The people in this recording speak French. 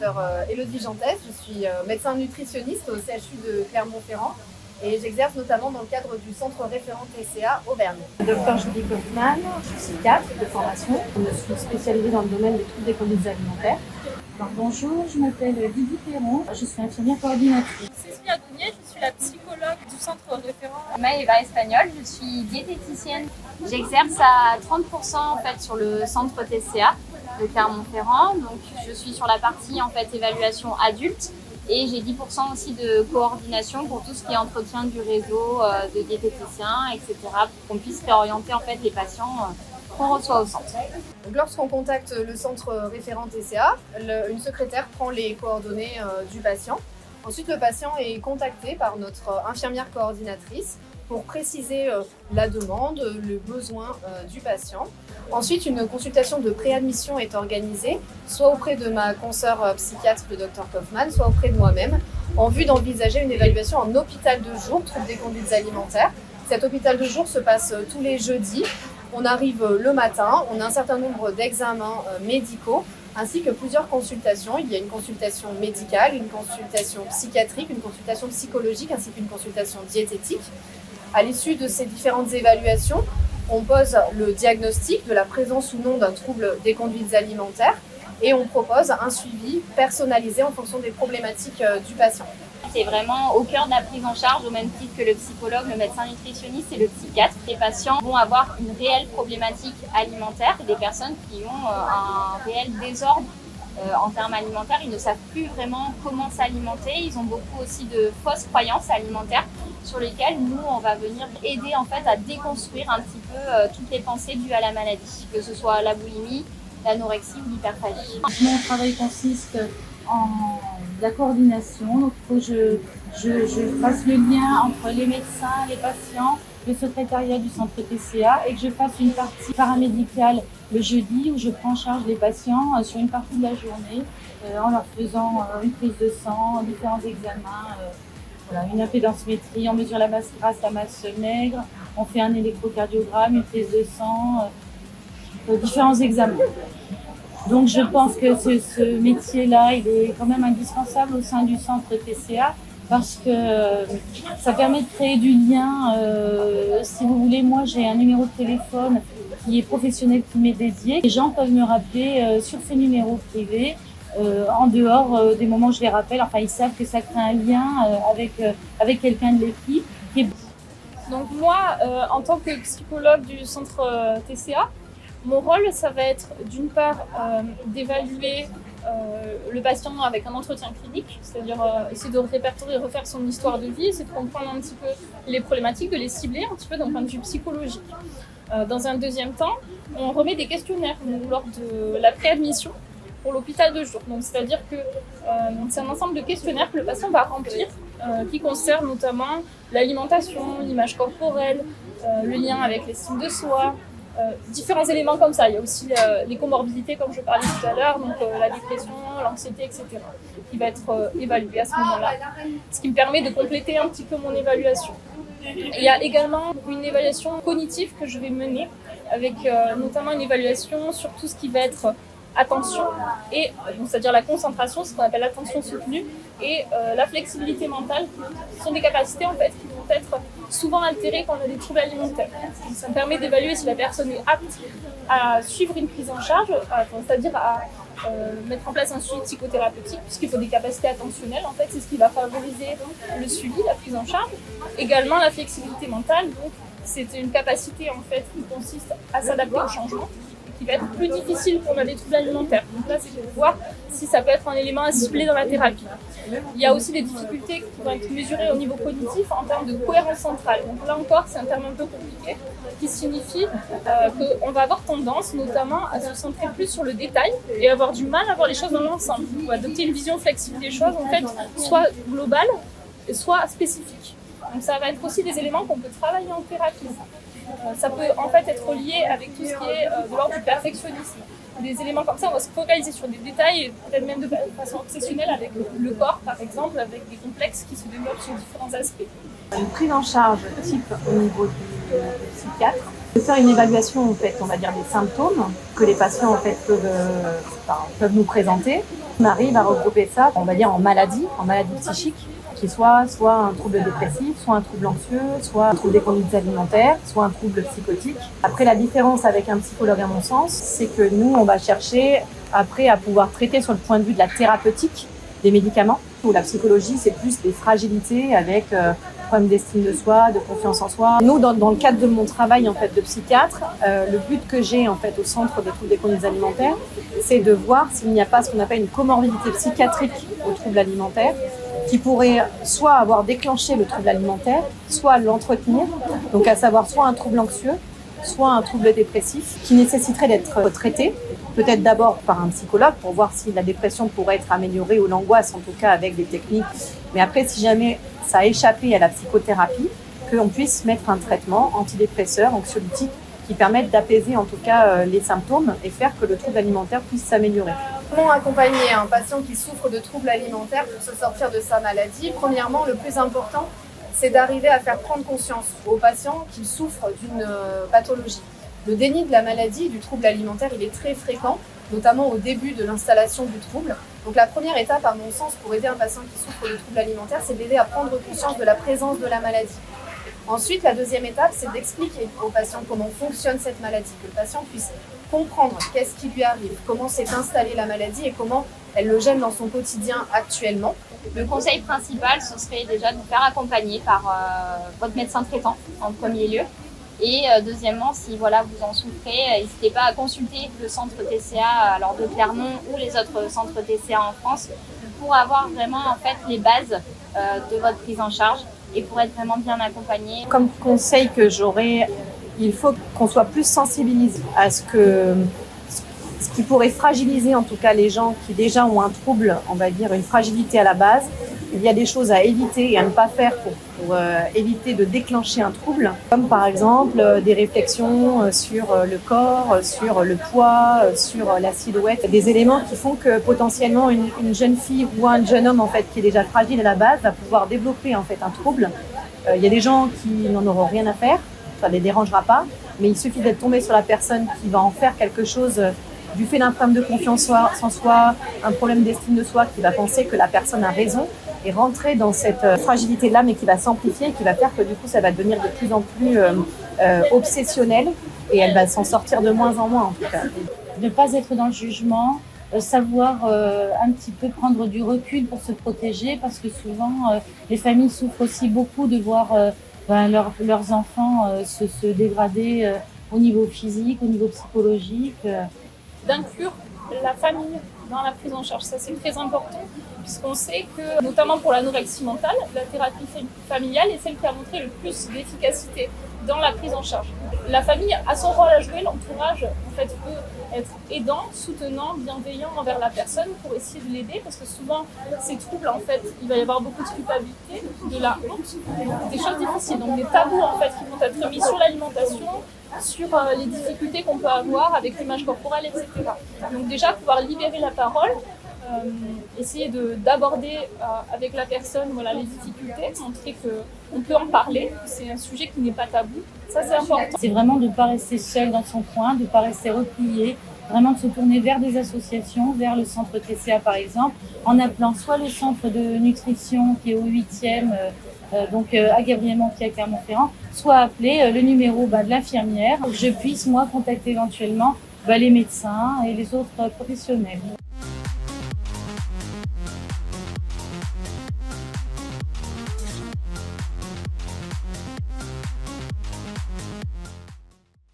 Dr Élodie Jantès, je suis médecin nutritionniste au CHU de Clermont-Ferrand et j'exerce notamment dans le cadre du centre référent TCA Auvergne. Dr Julie Kaufmann, je suis psychiatre de formation. Je suis spécialisée dans le domaine des troubles des conduites alimentaires. Alors, bonjour, je m'appelle Lydie Perron, je suis infirmière coordinatrice. Cécilia Gounier, je suis la psychologue du centre référent. Maëva Espagnol, je suis diététicienne. J'exerce à 30% en fait sur le centre TCA de Clermont-Ferrand. Donc je suis sur la partie en fait évaluation adulte et j'ai 10% aussi de coordination pour tout ce qui est entretien du réseau de diététiciens, etc. pour qu'on puisse réorienter en fait les patients qu'on reçoit au centre. Lorsqu'on contacte le centre référent TCA, une secrétaire prend les coordonnées du patient. Ensuite, le patient est contacté par notre infirmière coordinatrice pour préciser la demande, le besoin du patient. Ensuite, une consultation de préadmission est organisée, soit auprès de ma consoeur psychiatre, le Dr Kaufmann, soit auprès de moi-même, en vue d'envisager une évaluation en hôpital de jour, troubles des conduites alimentaires. Cet hôpital de jour se passe tous les jeudis. On arrive le matin, on a un certain nombre d'examens médicaux, ainsi que plusieurs consultations. Il y a une consultation médicale, une consultation psychiatrique, une consultation psychologique, ainsi qu'une consultation diététique. À l'issue de ces différentes évaluations, on pose le diagnostic de la présence ou non d'un trouble des conduites alimentaires et on propose un suivi personnalisé en fonction des problématiques du patient. C'est vraiment au cœur de la prise en charge, au même titre que le psychologue, le médecin nutritionniste et le psychiatre. Les patients vont avoir une réelle problématique alimentaire, des personnes qui ont un réel désordre en termes alimentaires. Ils ne savent plus vraiment comment s'alimenter. Ils ont beaucoup aussi de fausses croyances alimentaires sur lesquelles nous, on va venir aider en fait à déconstruire un petit peu toutes les pensées dues à la maladie, que ce soit la boulimie, l'anorexie ou l'hyperphagie. Mon travail consiste en la coordination, donc il faut que je fasse le lien entre les médecins, les patients, le secrétariat du centre TCA et que je fasse une partie paramédicale le jeudi où je prends en charge les patients sur une partie de la journée en leur faisant une prise de sang, différents examens, une impédensmétrie, on mesure la masse grasse, la masse maigre, on fait un électrocardiogramme, une prise de sang, différents examens. Donc je pense que ce métier-là, il est quand même indispensable au sein du centre TCA parce que ça permet de créer du lien. Si vous voulez, moi j'ai un numéro de téléphone qui est professionnel, qui m'est dédié. Les gens peuvent me rappeler sur ce numéro privé. En dehors des moments où je les rappelle, enfin ils savent que ça crée un lien avec quelqu'un de l'équipe. Donc moi, en tant que psychologue du centre TCA, mon rôle, ça va être d'une part d'évaluer le patient avec un entretien clinique, c'est-à-dire essayer de répertorier, refaire son histoire de vie, essayer de comprendre un petit peu les problématiques, de les cibler un petit peu d'un point de vue psychologique. Dans un deuxième temps, on remet des questionnaires lors de la préadmission pour l'hôpital de jour. Donc, c'est-à-dire que c'est un ensemble de questionnaires que le patient va remplir qui concernent notamment l'alimentation, l'image corporelle, le lien avec l'estime de soi, différents éléments comme ça. Il y a aussi les comorbidités, comme je parlais tout à l'heure, donc la dépression, l'anxiété, etc., qui va être évalué à ce moment-là, ce qui me permet de compléter un petit peu mon évaluation. Il y a également une évaluation cognitive que je vais mener, avec notamment une évaluation sur tout ce qui va être attention, et c'est-à-dire la concentration, ce qu'on appelle l'attention soutenue, et la flexibilité mentale. Ce sont des capacités en fait qui vont être souvent altérées quand on a des troubles alimentaires. Ça me permet d'évaluer si la personne est apte à suivre une prise en charge, c'est-à-dire à mettre en place un suivi psychothérapeutique, puisqu'il faut des capacités attentionnelles, en fait, c'est ce qui va favoriser le suivi, la prise en charge. Également la flexibilité mentale, donc c'est une capacité en fait qui consiste à s'adapter au changement, qui va être plus difficile quand on a des troubles alimentaires. Donc là, c'est pour voir si ça peut être un élément à cibler dans la thérapie. Il y a aussi des difficultés qui vont être mesurées au niveau cognitif en termes de cohérence centrale. Donc là encore, c'est un terme un peu compliqué qui signifie qu'on va avoir tendance notamment à se centrer plus sur le détail et avoir du mal à voir les choses dans l'ensemble. On va adopter une vision flexible des choses, en fait, soit globale, soit spécifique. Donc ça va être aussi des éléments qu'on peut travailler en thérapie. Ça peut en fait être lié avec tout ce qui est de l'ordre du perfectionnisme. Des éléments comme ça, on va se focaliser sur des détails et peut-être même de façon obsessionnelle avec le corps, par exemple, avec des complexes qui se développent sur différents aspects. Une prise en charge type au niveau du psychiatre, De faire une évaluation, en fait, on va dire des symptômes que les patients en fait peuvent nous présenter. On arrive à regrouper ça, on va dire en maladie psychique, qui soit un trouble dépressif, soit un trouble anxieux, soit un trouble des conduites alimentaires, soit un trouble psychotique. Après, la différence avec un psychologue, à mon sens, c'est que nous, on va chercher après à pouvoir traiter sur le point de vue de la thérapeutique des médicaments. Ou la psychologie, c'est plus des fragilités avec problème d'estime de soi, de confiance en soi. Nous, dans le cadre de mon travail en fait de psychiatre, le but que j'ai en fait au centre des troubles des conduites alimentaires, c'est de voir s'il n'y a pas ce qu'on appelle une comorbidité psychiatrique aux troubles alimentaires, qui pourrait soit avoir déclenché le trouble alimentaire, soit l'entretenir, donc à savoir soit un trouble anxieux, soit un trouble dépressif, qui nécessiterait d'être traité, peut-être d'abord par un psychologue pour voir si la dépression pourrait être améliorée ou l'angoisse, en tout cas avec des techniques. Mais après, si jamais ça a échappé à la psychothérapie, qu'on puisse mettre un traitement antidépresseur, anxiolytique, qui permette d'apaiser en tout cas les symptômes et faire que le trouble alimentaire puisse s'améliorer. Comment accompagner un patient qui souffre de troubles alimentaires pour se sortir de sa maladie? Premièrement, le plus important, c'est d'arriver à faire prendre conscience aux patients qu'ils souffrent d'une pathologie. Le déni de la maladie, du trouble alimentaire, il est très fréquent, notamment au début de l'installation du trouble. Donc la première étape, à mon sens, pour aider un patient qui souffre de troubles alimentaires, c'est d'aider à prendre conscience de la présence de la maladie. Ensuite, la deuxième étape, c'est d'expliquer au patient comment fonctionne cette maladie, que le patient puisse comprendre qu'est-ce qui lui arrive, comment s'est installée la maladie et comment elle le gêne dans son quotidien actuellement. Le conseil principal, ce serait déjà de vous faire accompagner par votre médecin traitant en premier lieu. Et deuxièmement, si voilà, vous en souffrez, n'hésitez pas à consulter le centre TCA alors de Clermont ou les autres centres TCA en France pour avoir vraiment en fait les bases de votre prise en charge et pour être vraiment bien accompagné. Comme conseil que j'aurais, il faut qu'on soit plus sensibilisé à ce qui pourrait fragiliser en tout cas les gens qui déjà ont un trouble, on va dire une fragilité à la base. Il y a des choses à éviter et à ne pas faire pour éviter de déclencher un trouble, comme par exemple des réflexions sur le corps, sur le poids, sur la silhouette, des éléments qui font que potentiellement une jeune fille ou un jeune homme en fait qui est déjà fragile à la base va pouvoir développer en fait un trouble. Il y a des gens qui n'en auront rien à faire, ça ne les dérangera pas, mais il suffit d'être tombé sur la personne qui va en faire quelque chose du fait d'un problème de confiance en soi, un problème d'estime de soi, qui va penser que la personne a raison et rentrer dans cette fragilité-là, mais qui va s'amplifier et qui va faire que du coup, ça va devenir de plus en plus obsessionnel et elle va s'en sortir de moins en moins en tout cas. Ne pas être dans le jugement, savoir un petit peu prendre du recul pour se protéger, parce que souvent, les familles souffrent aussi beaucoup de voir leurs enfants se dégrader au niveau physique, au niveau psychologique. D'inclure la famille dans la prise en charge. Ça, c'est très important, puisqu'on sait que, notamment pour l'anorexie mentale, la thérapie familiale est celle qui a montré le plus d'efficacité dans la prise en charge. La famille a son rôle à jouer, l'entourage en fait, peut être aidant, soutenant, bienveillant envers la personne pour essayer de l'aider, parce que souvent, ces troubles, en fait, il va y avoir beaucoup de culpabilité, de la honte, des choses difficiles, donc des tabous en fait, qui vont être mis sur l'alimentation, sur les difficultés qu'on peut avoir avec l'image corporelle, etc. Donc déjà, pouvoir libérer la parole, essayer d'aborder avec la personne voilà, les difficultés, montrer qu'on peut en parler, c'est un sujet qui n'est pas tabou, ça c'est important. C'est vraiment de ne pas rester seul dans son coin, de ne pas rester replié, vraiment de se tourner vers des associations, vers le centre TCA par exemple, en appelant soit le centre de nutrition qui est au 8e, donc à Gabriel-Manty à Clermont-Ferrand, soit appeler le numéro de l'infirmière pour que je puisse moi contacter éventuellement les médecins et les autres professionnels.